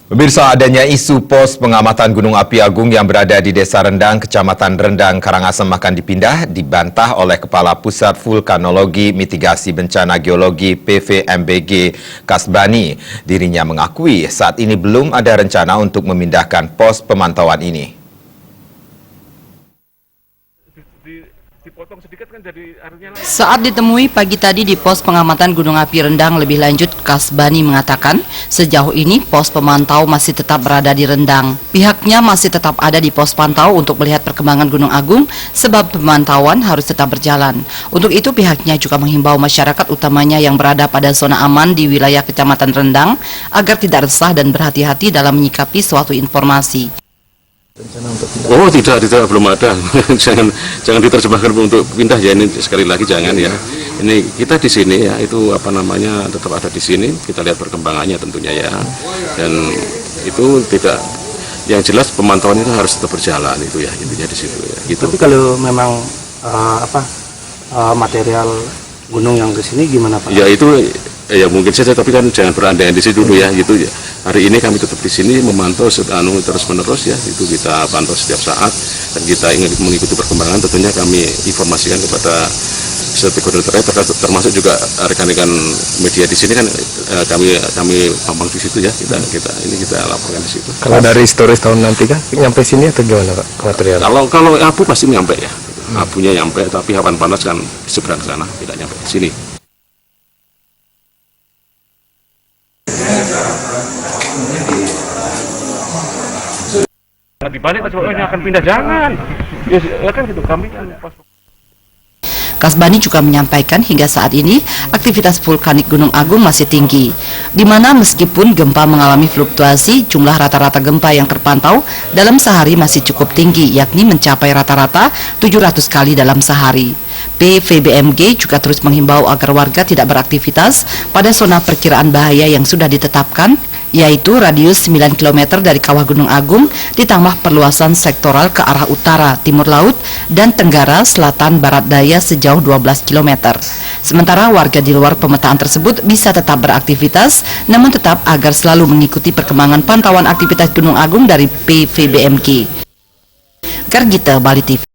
Pemirsa, adanya isu pos pengamatan Gunung Api Agung yang berada di Desa Rendang, Kecamatan Rendang, Karangasem akan dipindah dibantah oleh Kepala Pusat Vulkanologi Mitigasi Bencana Geologi PVMBG Kasbani. Dirinya mengakui saat ini belum ada rencana untuk memindahkan pos pemantauan ini. Saat ditemui pagi tadi di pos pengamatan Gunung Api Rendang, lebih lanjut Kasbani mengatakan sejauh ini pos pemantau masih tetap berada di Rendang. Pihaknya masih tetap ada di pos pantau untuk melihat perkembangan Gunung Agung sebab pemantauan harus tetap berjalan. Untuk itu pihaknya juga menghimbau masyarakat utamanya yang berada pada zona aman di wilayah Kecamatan Rendang agar tidak resah dan berhati-hati dalam menyikapi suatu informasi. Oh tidak, belum ada. jangan diterjemahkan untuk pindah ya, ini sekali lagi jangan ya. Ini kita di sini ya, itu apa namanya tetap ada di sini. Kita lihat perkembangannya tentunya ya. Dan itu tidak, yang jelas pemantauan itu harus tetap berjalan itu ya, intinya di situ ya. Gitu. Tapi kalau memang material gunung yang ke sini gimana Pak? Ya itu ya mungkin saja, tapi kan jangan berandai-andai di situ dulu ya gitu ya. Hari ini kami tetap di sini memantau terus menerus ya, itu kita pantau setiap saat dan kita ingin mengikuti perkembangan. Tentunya kami informasikan kepada stakeholder terkait, termasuk juga rekan-rekan media di sini kan kami pambang di situ ya, kita laporkan di situ. Kalau dari historis tahun nanti kan nyampe sini atau gimana Pak material? Kalau abu pasti nyampe ya, abunya nyampe, tapi awan panas kan di seberang sana tidak nyampe di sini. Dibalik ini akan pindah, jangan ya kan gitu kami kan. Kasbani juga menyampaikan hingga saat ini aktivitas vulkanik Gunung Agung masih tinggi, di mana meskipun gempa mengalami fluktuasi, jumlah rata-rata gempa yang terpantau dalam sehari masih cukup tinggi, yakni mencapai rata-rata 700 kali dalam sehari. PVBMG juga terus menghimbau agar warga tidak beraktivitas pada zona perkiraan bahaya yang sudah ditetapkan, yaitu radius 9 km dari kawah Gunung Agung ditambah perluasan sektoral ke arah utara, timur laut, dan tenggara, selatan, barat daya sejauh 12 km. Sementara warga di luar pemetaan tersebut bisa tetap beraktivitas, namun tetap agar selalu mengikuti perkembangan pantauan aktivitas Gunung Agung dari PVBMG. Gargita, Bali TV.